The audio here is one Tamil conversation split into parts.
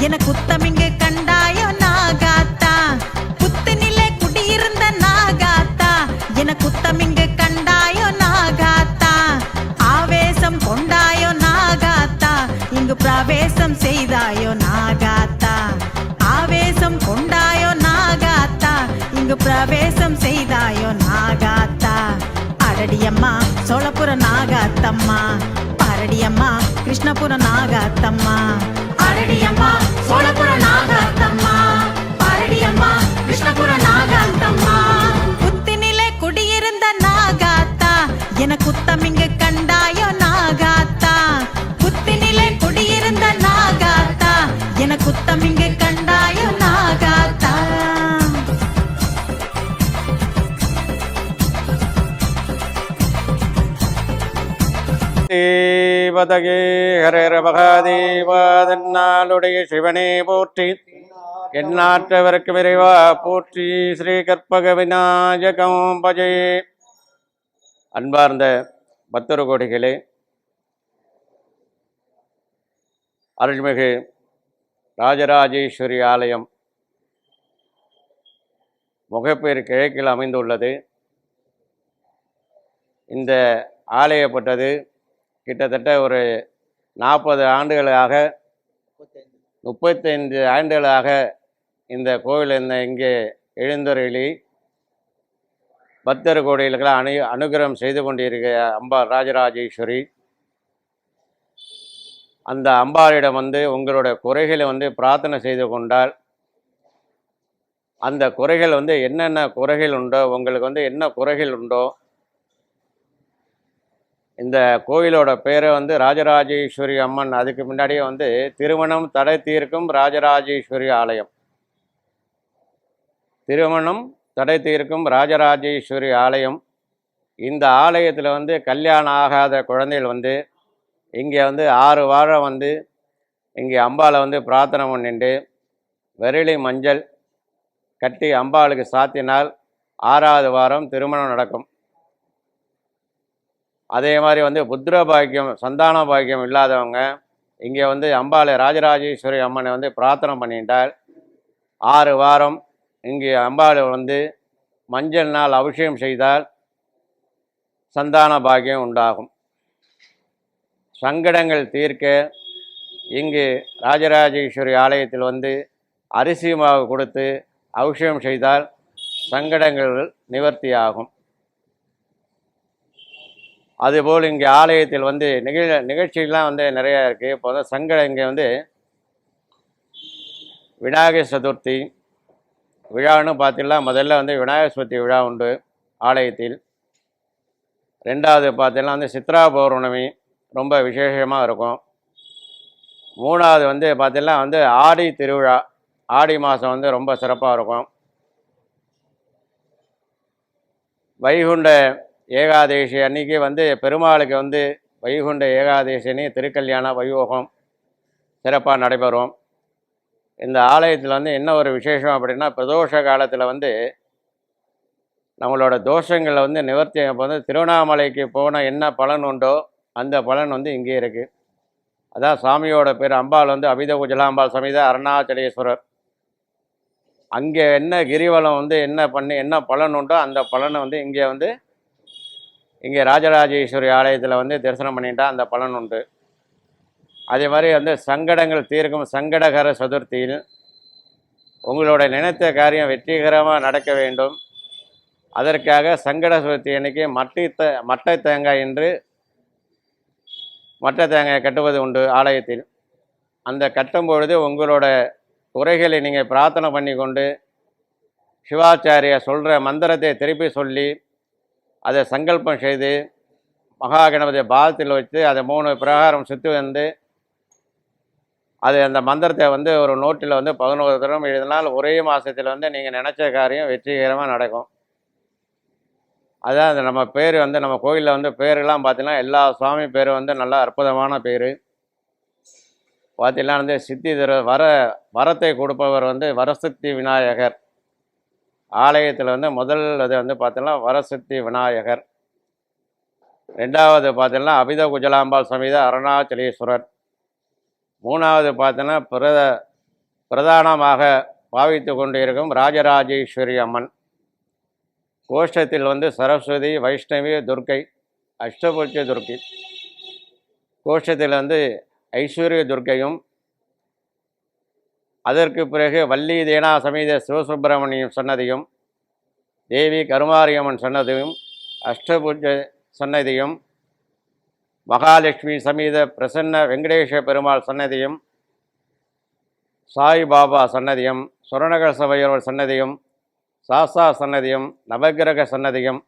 என குத்தமிங்கு கண்டாயோ நாகாத்தா புத்துநிலை குடியிருந்த நாகாத்தா என குத்தமிங்கு கண்டாயோ நாகாத்தா ஆவேசம் கொண்டாயோ நாகாத்தா இங்கு பிரவேசம் செய்தாயோ நாகாத்தா ஆவேசம் கொண்டாயோ நாகாத்தா இங்கு பிரவேசம் செய்தாயோ நாகாத்தா அரடியம்மா சோழபுர நாகாத்தம்மா பாரடியம்மா கிருஷ்ணபுர நாகாத்தம்மா அரடியம்மா சோழபுர நாகாத்தம்மா பாரடியம்மா கிருஷ்ணபுர நாகாத்தம்மா புத்தினிலே குடியிருந்த நாகாத்தா என குத்தமிங்கு கண்டாயோ நாகாத்தா புத்தினிலே குடியிருந்த நாகாத்தா என குத்தமிங்கு கண்டாயோ நாகாத்தா தேவதகே ஹரர மகாதேவாதன்னாளுடைய சிவனே போற்றி எந்நாட்டவருக்கு விரைவா போற்றி ஸ்ரீ கற்பக விநாயகம் பஜே. அன்பார்ந்த பக்தர் கோடிகளே, அருள்மிகு ராஜராஜேஸ்வரி ஆலயம் முகப்பேர் கிழக்கில் அமைந்துள்ளது. இந்த ஆலயப்பட்டது கிட்டத்தட்ட ஒரு 40 ஆண்டுகளாக 35 ஆண்டுகளாக இந்த கோவில் இங்கே எழுந்தருளி பக்தர் கோடிகளுக்கு அனுகிரகம் செய்து கொண்டிருக்க அம்பாள் ராஜராஜேஸ்வரி. அந்த அம்பாளிடம் உங்களோட குறைகளை பிரார்த்தனை செய்து கொண்டால் அந்த குறைகள் என்னென்ன குறைகள் உண்டோ, உங்களுக்கு என்ன குறைகள் உண்டோ, இந்த கோயிலோட பேரை ராஜராஜேஸ்வரி அம்மன், அதுக்கு முன்னாடியே திருமணம் தடை தீர்க்கும் ராஜராஜேஸ்வரி ஆலயம், திருமணம் தடை தீர்க்கும் ராஜராஜேஸ்வரி ஆலயம். இந்த ஆலயத்தில் கல்யாணம் ஆகாத குழந்தைகள் இங்கே 6 வாரம் இங்கே அம்பாளை பிரார்த்தனை பண்ணிட்டு விரலி மஞ்சள் கட்டி அம்பாளுக்கு சாத்தினால் 6வது வாரம் திருமணம் நடக்கும். அதே மாதிரி புத்திர பாக்கியம், சந்தான பாக்கியம் இல்லாதவங்க இங்கே அம்பாளை ராஜராஜேஸ்வரி அம்மனை பிரார்த்தனை பண்ணிட்டால் 6 வாரம் இங்கே அம்பாளை மஞ்சள் நாள் அபிஷேகம் செய்தால் சந்தான பாக்கியம் உண்டாகும். சங்கடங்கள் தீர்க்க இங்கு ராஜராஜேஸ்வரி ஆலயத்தில் அரிசி மாவு கொடுத்து அபிஷேகம் செய்தால் சங்கடங்கள் நிவர்த்தியாகும். அதுபோல் இங்கே ஆலயத்தில் நிகழ்ச்சிகள்லாம் நிறையா இருக்குது. இப்போ சங்கடம் இங்கே விநாயகர் சதுர்த்தி விழான்னு பார்த்தீங்கன்னா முதல்ல விநாயகர் சதுர்த்தி விழா உண்டு ஆலயத்தில். 2வது பார்த்தீங்கன்னா சித்ரா பௌர்ணமி ரொம்ப விசேஷமாக இருக்கும். 3வது பார்த்தீங்கன்னா ஆடி திருவிழா, ஆடி மாதம் ரொம்ப சிறப்பாக இருக்கும். வைகுண்ட ஏகாதேசி அன்னைக்கு பெருமாளுக்கு வைகுண்ட ஏகாதேசி அன்னைக்கு திருக்கல்யாண வையோகம் சிறப்பாக நடைபெறும். இந்த ஆலயத்தில் என்ன ஒரு விசேஷம் அப்படின்னா, பிரதோஷ காலத்தில் நம்மளோட தோஷங்களை நிவர்த்தி. இப்போ திருவண்ணாமலைக்கு போன என்ன பலன் உண்டோ அந்த பலன் இங்கே இருக்குது. அதான் சாமியோட பேர். அம்பாள் அபித குஜலாம்பாள் சமேத அருணாச்சலேஸ்வரர். அங்கே என்ன கிரிவலம் என்ன பலன் உண்டோ அந்த பலனை இங்கே ராஜராஜேஸ்வரி ஆலயத்தில் தரிசனம் பண்ணிட்டா அந்த பலன் உண்டு. அதே மாதிரி சங்கடங்கள் தீர்க்கும் சங்கடகர சதுர்த்தியில் உங்களோட நினைத்த காரியம் வெற்றிகரமாக நடக்க வேண்டும். அதற்காக சங்கட சதுர்த்தி அன்னைக்கு மட்டை தேங்காய் என்று மட்டை தேங்காய் கட்டுவது உண்டு ஆலயத்தில். அந்த கட்டும் பொழுது உங்களோட குறைகளை நீங்கள் பிரார்த்தனை பண்ணி கொண்டு சிவாச்சாரிய சொல்கிற மந்திரத்தை திருப்பி சொல்லி அதை சங்கல்பம் செய்து மகா கணபதி பாதத்தில் வச்சு அதை 3 பிரகாரம் சுற்றி அது அந்த மந்திரத்தை ஒரு நோட்டில் 11 தடவை எழுதினால் ஒரே மாதத்தில் நீங்கள் நினச்ச காரியம் வெற்றிகரமாக நடக்கும். அதான் நம்ம பேர் நம்ம கோயிலில் பேரெல்லாம் பார்த்தீங்கன்னா எல்லா சுவாமி பேர் நல்லா அற்புதமான பேர். பார்த்தீங்கன்னா சித்தி வரத்தை கொடுப்பவர் வரசக்தி விநாயகர். ஆலயத்தில் முதல் அது பார்த்தீங்கன்னா வரசக்தி விநாயகர். 2வது பார்த்தீங்கன்னா அபித குஜலாம்பாள் சமேத அருணாச்சலேஸ்வரர். 3வது பார்த்தீங்கன்னா பிரதானமாக பாவித்து கொண்டிருக்கும் ராஜராஜேஸ்வரி அம்மன். கோஷ்டத்தில் வந்து சரஸ்வதி, வைஷ்ணவி, துர்க்கை, அஷ்டபூஜ்ய துர்க்கை. கோஷ்டத்தில் வந்து ஐஸ்வர்ய துர்க்கையும், அதற்கு பிறகு வள்ளி தேனா சமேத சிவசுப்பிரமணியம் சன்னதியும், தேவி கருமாரியம்மன் சன்னதியும், அஷ்டபூஜ்ய சன்னதியும், மகாலட்சுமி சமேத பிரசன்ன வெங்கடேஷ பெருமாள் சன்னதியும், சாய்பாபா சன்னதியும், சுரணக சபையோர் சன்னதியும், சாஸ்தா சன்னதியும், நவகிரக சன்னதியும்,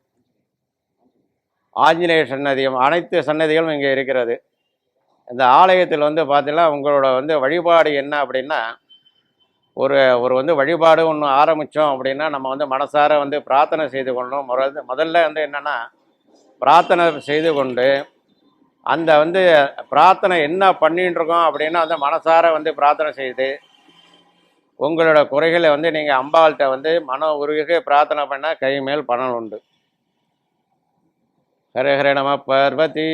ஆஞ்சநேய சன்னதியும், அனைத்து சன்னதிகளும் இங்கே இருக்கிறது. இந்த ஆலயத்தில் வந்து பார்த்தீங்கன்னா உங்களோட வந்து வழிபாடு என்ன அப்படின்னா, ஒரு வந்து வழிபாடு ஒன்று ஆரம்பித்தோம் அப்படின்னா நம்ம வந்து மனசார வந்து பிரார்த்தனை செய்து கொள்ளணும். முதல்ல வந்து என்னென்னா, பிரார்த்தனை செய்து கொண்டு அந்த வந்து பிரார்த்தனை என்ன பண்ணிட்டு இருக்கோம் அப்படின்னா வந்து மனசார வந்து பிரார்த்தனை செய்து உங்களோட குறைகளை வந்து நீங்கள் அம்பாள்கிட்ட வந்து மன உருக பிரார்த்தனை பண்ணால் கை மேல் பலன் உண்டு. ஹரே ஹரே நம பார்வதி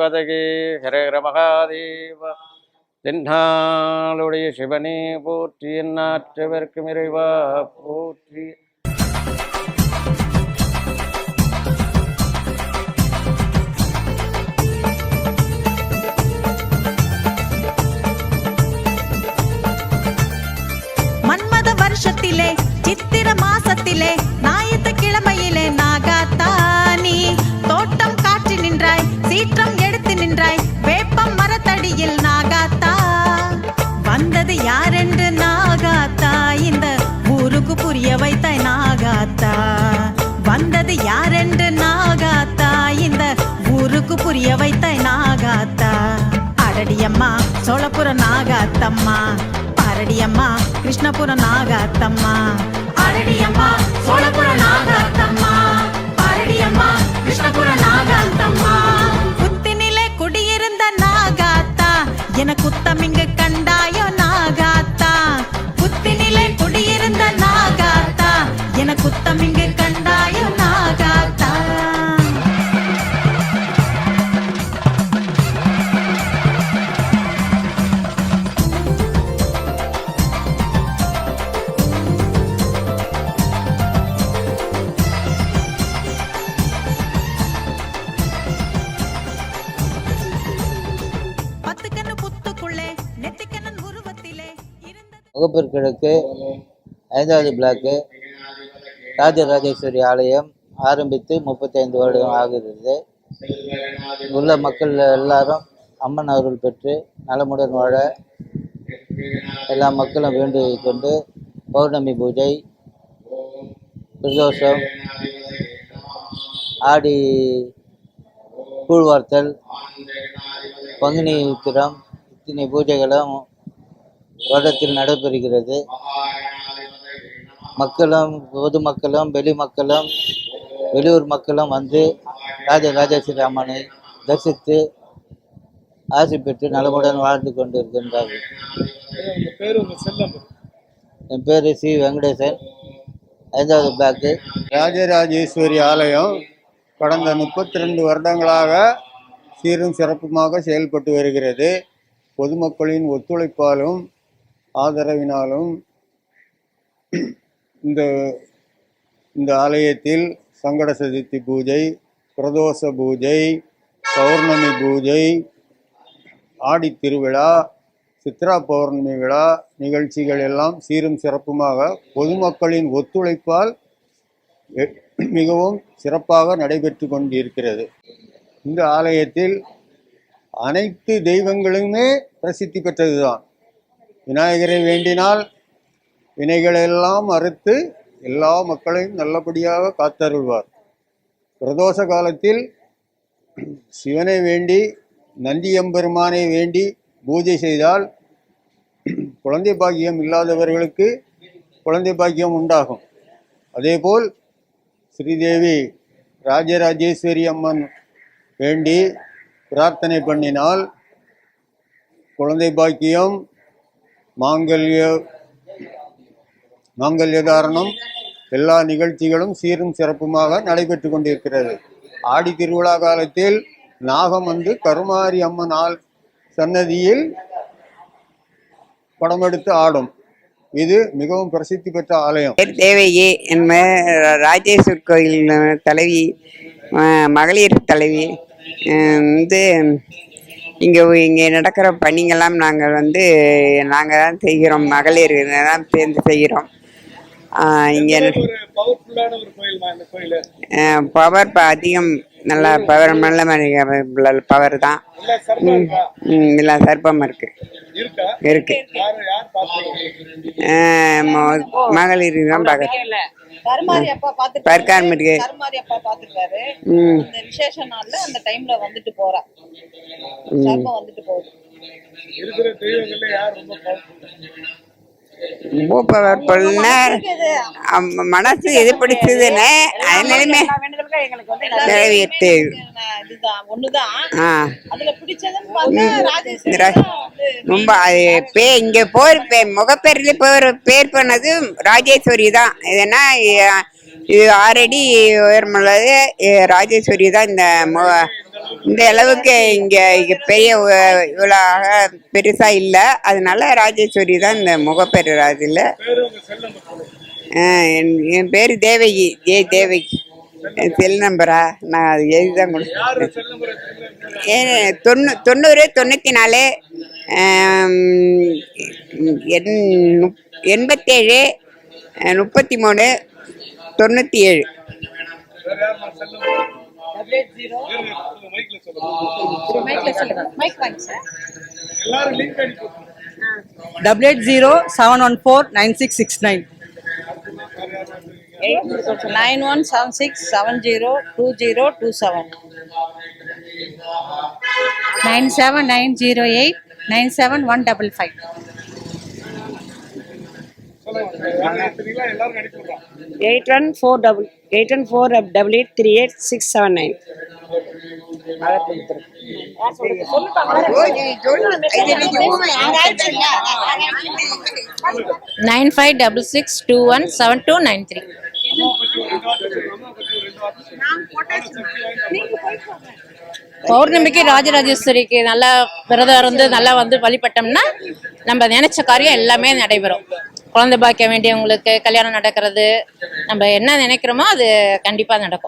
பதகி ஹரே ஹர மகாதேவ. தென்னாளுடைய சிவனே போற்றி, எந்நாட்டவர்க்கும் இறைவா போற்றி. மன்மத வருஷத்திலே சித்திர மாசத்திலே ஞாயிற்றுக்கிழமையிலே நாகாத்தானி தோட்டம் காற்றி நின்றாய், சீற்றம் எடுத்து நின்றாய், வேப்பம் மரத்தடியில் நாகாத்தா. வந்தது யாரென்று நாகாத்தா இந்த ஊருக்கு புரிய வைத்தாய் நாகாத்தா. வந்தது யாரென்று நாகாத்தா இந்த ஊருக்கு புரிய வைத்தாய் நாகாத்தா. அரடியம்மா சோழபுரம் நாகாத்தம்மா, அரடியம்மா கிருஷ்ணபுரம் நாகாத்தம்மா. அரடியம்மா சோழபுரம் நாகாத்தம்மா, அரடியம்மா கிருஷ்ணபுரம் நாகாத்தம்மா. குத்தினிலே குடியிருந்த நாகாத்தா, என குத்தம் இங்கு கண்டாயோ நாகாத்தா. குத்தினிலே குடியிருந்த நாகாத்தா, என குத்தம் இங்கு கண்டாயோ நாகாத்தா. முகப்பூர் கிழக்கு 5வது பிளாக்கு ராஜராஜேஸ்வரி ஆலயம் ஆரம்பித்து 35 வருடம் ஆகிறது. உள்ள மக்கள் எல்லாரும் அம்மன் அருள் பெற்று நலமுடன் வாழ எல்லா மக்களும் வேண்டிக் கொண்டு பௌர்ணமி பூஜை, பிரதோஷம், ஆடி கூழ்வார்த்தல், பங்குனி உத்திரம் இத்தனை பூஜைகளும் வருடத்தில் நடைபெறுகிறது. மக்களும் பொதுமக்களும் வெளிமக்களும் வெளியூர் மக்களும் வந்து ராஜராஜேஸ்வரி அம்மனை தரிசித்து ஆசி பெற்று நலமுடன் வாழ்ந்து கொண்டிருக்கின்றார்கள். என் பேர் சி வெங்கடேசன், 5வது பிளாக்கு. ராஜராஜேஸ்வரி ஆலயம் கடந்த 32 வருடங்களாக சீரும் சிறப்புமாக செயல்பட்டு வருகிறது. பொதுமக்களின் ஒத்துழைப்பாலும் ஆதரவினாலும் இந்த ஆலயத்தில் சங்கட சதுர்த்தி பூஜை, பிரதோஷ பூஜை, பௌர்ணமி பூஜை, ஆடி திருவிழா, சித்ரா பௌர்ணமி விழா நிகழ்ச்சிகள் எல்லாம் சீரும் சிறப்புமாக பொதுமக்களின் ஒத்துழைப்பால் மிகவும் சிறப்பாக நடைபெற்று கொண்டிருக்கிறது. இந்த ஆலயத்தில் அனைத்து தெய்வங்களுமே பிரசித்தி பெற்றதுதான். விநாயகரை வேண்டினால் வினைகளெல்லாம் அறுத்து எல்லா மக்களையும் நல்லபடியாக காத்தருள்வார். பிரதோஷ காலத்தில் சிவனை வேண்டி, நந்தியம்பெருமானை வேண்டி பூஜை செய்தால் குழந்தை பாக்கியம் இல்லாதவர்களுக்கு குழந்தை பாக்கியம் உண்டாகும். அதேபோல் ஸ்ரீதேவி ராஜராஜேஸ்வரி அம்மன் வேண்டி பிரார்த்தனை பண்ணினால் குழந்தை பாக்கியம், மாங்கல்ய தாரணம் எல்லா நிகழ்ச்சிகளும் சீரும் சிறப்புமாக நடைபெற்று கொண்டிருக்கிறது. ஆடி திருவிழா காலத்தில் நாகம் வந்து கருமாரி அம்மன் சன்னதியில் படம் எடுத்து ஆடும். இது மிகவும் பிரசித்தி பெற்ற ஆலயம். பேர் தேவகி ராஜேஸ்வர் கோயில் தலைவி, மகளிர் தலைவி. வந்து இங்கே நடக்கிற பணிங்கெல்லாம் நாங்கள் தான் செய்கிறோம், மகளிர் தான் சேர்ந்து செய்கிறோம். இங்கே பவர் அதிகம், நல்லா பவர், நல்ல பவர் தான். இல்லை சர்ப்பம் இருக்கு. மகளிர் தான் பார்க்க பர்காரம் இருக்கு. விசேஷ நாள்ல அந்த டைம்ல வந்துட்டு போறா, சர்ப்பம் வந்துட்டு போகுது. மனசு எது பிடிச்சதுன்னு ரொம்ப இங்க முகப்பேர்ல பேர் பண்ணது ராஜேஸ்வரி தான். இதுனா இது ஆல்ரெடி உயர்மல்லது ராஜேஸ்வரி தான். இந்த அளவுக்கு இங்க பெரிய இவ்வளோ பெருசா இல்லை, அதனால ராஜேஸ்வரி தான் இந்த முகப்பேர். அதில் என் பேர் தேவகி, தேவகி. செல் நம்பரா நான் அது எழுதிதான் கொடுத்தேன். 90 94 87 33 97. 8807149669. 9176702027. 97908971555. 814888383679. 9566217293. பௌர்ணமிக்கு ராஜராஜேஸ்வரிக்கு நல்லா விரதம் இருந்து நல்லா வழிபட்டோம்னா நம்ம நினைச்ச காரியம் எல்லாமே நடைபெறும். குழந்தை பாக்கிய வேண்டியவங்களுக்கு கல்யாணம் நடக்கிறது, நம்ம என்ன நினைக்கிறோமோ அது கண்டிப்பா நடக்கும்.